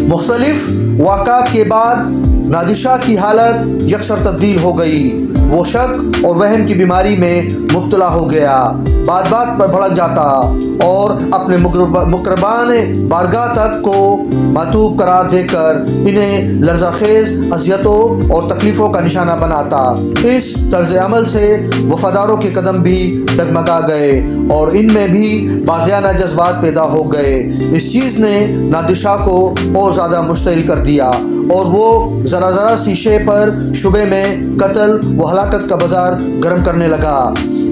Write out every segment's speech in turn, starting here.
مختلف واقعات کے بعد نادر شاہ کی حالت یکسر تبدیل ہو گئی۔ وہ شک اور وہم کی بیماری میں مبتلا ہو گیا، بات بات پر بھڑک جاتا اور اپنے مقربان بارگاہ تک کو معتوب قرار دے کر انہیں لرزہ خیز اذیتوں اور تکلیفوں کا نشانہ بناتا۔ اس طرز عمل سے وفاداروں کے قدم بھی ڈگمگا گئے اور ان میں بھی باغیانہ جذبات پیدا ہو گئے۔ اس چیز نے نادر شاہ کو اور زیادہ مشتعل کر دیا اور وہ ذرا ذرا سی شے پر شبے میں قتل و ہلاکت کا بازار گرم کرنے لگا۔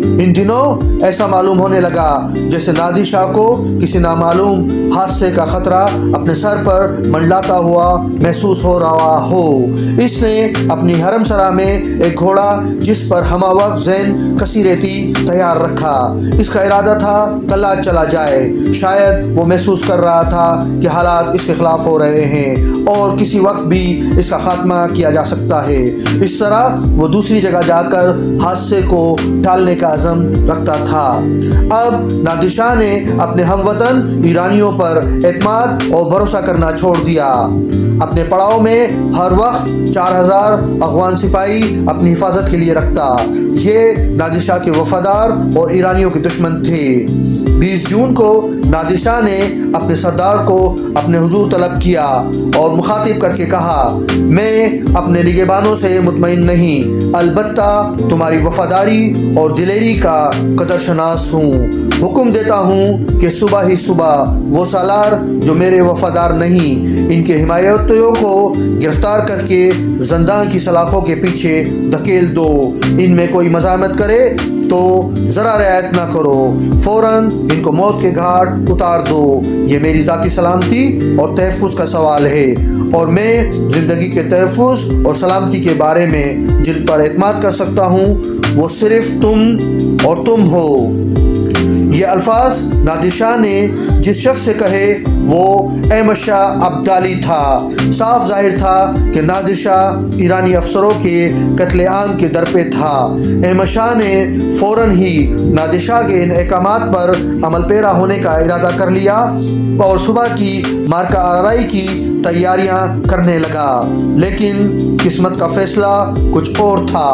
ان دنوں ایسا معلوم ہونے لگا جیسے نادر شاہ کو کسی نامعلوم حادثے کا خطرہ اپنے سر پر منڈلاتا ہوا محسوس ہو رہا ہو۔ اس نے اپنی حرم سرا میں ایک گھوڑا جس پر ہمہ وقت ذہن کسی رہتی تیار رکھا۔ اس کا ارادہ تھا کل آج چلا جائے۔ شاید وہ محسوس کر رہا تھا کہ حالات اس کے خلاف ہو رہے ہیں اور کسی وقت بھی اس کا خاتمہ کیا جا سکتا ہے۔ اس طرح وہ دوسری جگہ جا کر حادثے کو ٹالنے کا عزم رکھتا تھا۔ اب نادر شاہ نے اپنے ہم وطن ایرانیوں پر اعتماد اور بھروسہ کرنا چھوڑ دیا۔ اپنے پڑاؤ میں ہر وقت 4000 افغان سپاہی اپنی حفاظت کے لیے رکھتا۔ یہ نادر شاہ کے وفادار اور ایرانیوں کے دشمن تھے۔ 20 جون کو نادر شاہ نے اپنے سردار کو اپنے حضور طلب کیا اور مخاطب کر کے کہا، میں اپنے نگہبانوں سے مطمئن نہیں، البتہ تمہاری وفاداری اور دلیری کا قدر شناس ہوں۔ حکم دیتا ہوں کہ صبح ہی صبح وہ سالار جو میرے وفادار نہیں، ان کے حمایتیوں کو گرفتار کر کے زندان کی سلاخوں کے پیچھے دھکیل دو۔ ان میں کوئی مزاحمت کرے تو ذرا رعایت نہ کرو، فوراً ان کو موت کے گھاٹ اتار دو۔ یہ میری ذاتی سلامتی اور تحفظ کا سوال ہے اور میں زندگی کے تحفظ اور سلامتی کے بارے میں جن پر اعتماد کر سکتا ہوں وہ صرف تم اور تم ہو۔ یہ الفاظ نادر شاہ نے جس شخص سے کہے وہ احمد شاہ ابدالی تھا۔ صاف ظاہر تھا کہ نادر شاہ ایرانی افسروں کے قتل عام کے در پہ تھا۔ احمد شاہ نے فوراً ہی نادر شاہ کے ان احکامات پر عمل پیرا ہونے کا ارادہ کر لیا اور صبح کی مارکہ آرائی کی تیاریاں کرنے لگا، لیکن قسمت کا فیصلہ کچھ اور تھا۔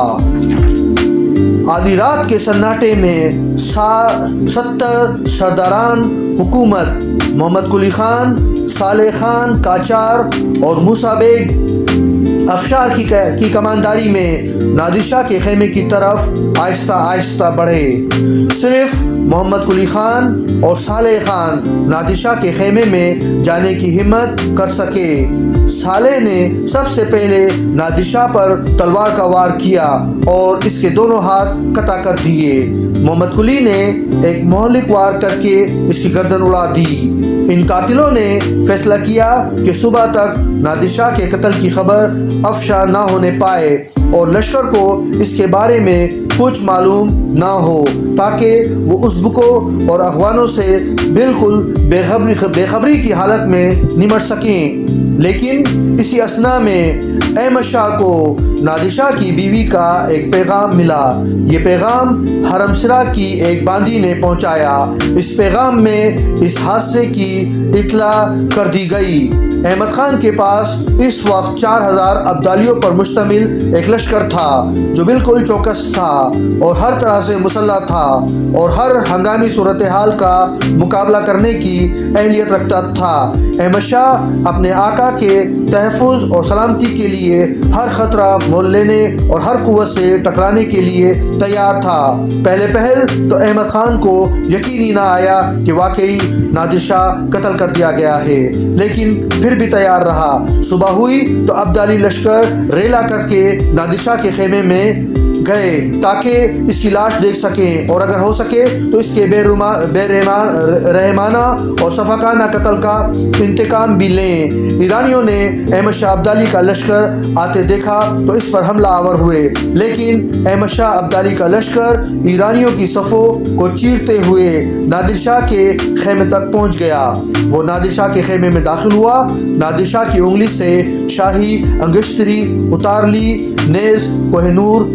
آدھی رات کے سناٹے میں 70 سرداران حکومت محمد قلی خان، صالح خان قاجار اور موسیٰ بیگ افشار کی کمانداری میں نادر شاہ کے خیمے کی طرف آہستہ آہستہ بڑھے۔ صرف محمد قلی خان اور صالح خان نادر شاہ کے خیمے میں جانے کی ہمت کر سکے۔ صالح نے سب سے پہلے نادر شاہ پر تلوار کا وار کیا اور اس کے دونوں ہاتھ قطع کر دیے۔ محمد قلی نے ایک مہلک وار کر کے اس کی گردن اڑا دی۔ ان قاتلوں نے فیصلہ کیا کہ صبح تک نادر شاہ کے قتل کی خبر افشا نہ ہونے پائے اور لشکر کو اس کے بارے میں کچھ معلوم نہ ہو، تاکہ وہ ازبکوں اور افغانوں سے بالکل بے خبری کی حالت میں نمٹ سکیں۔ لیکن اسی اثنا میں احمد شاہ کو نادر شاہ کی بیوی کا ایک پیغام ملا۔ یہ پیغام حرم سرا کی ایک باندی نے پہنچایا۔ اس پیغام میں اس حادثے کی اطلاع کر دی گئی۔ احمد خان کے پاس اس وقت 4000 ابدالیوں پر مشتمل ایک لشکر تھا جو بالکل چوکس تھا اور ہر طرح سے مسلح تھا اور ہر ہنگامی صورتحال کا مقابلہ کرنے کی اہلیت رکھتا تھا۔ احمد شاہ اپنے آقا کے تحفظ اور سلامتی کے لیے ہر خطرہ مول لینے اور ہر قوت سے ٹکرانے کے لیے تیار تھا۔ پہل تو احمد خان کو یقین ہی نہ آیا کہ واقعی نادر شاہ قتل کر دیا گیا ہے، لیکن پھر بھی تیار رہا۔ صبح ہوئی تو ابدالی لشکر ریلا کر کے نادر شاہ کے خیمے میں گئے تاکہ اس کی لاش دیکھ سکیں اور اگر ہو سکے تو اس کے بے رحمانہ اور صفاقانہ قتل کا انتقام بھی لیں۔ ایرانیوں نے احمد شاہ ابدالی کا لشکر آتے دیکھا تو اس پر حملہ آور ہوئے، لیکن احمد شاہ ابدالی کا لشکر ایرانیوں کی صفوں کو چیرتے ہوئے نادر شاہ کے خیمے تک پہنچ گیا۔ وہ نادر شاہ کے خیمے میں داخل ہوا، نادر شاہ کی انگلی سے شاہی انگشتری اتار لی، نیز کوہ نور،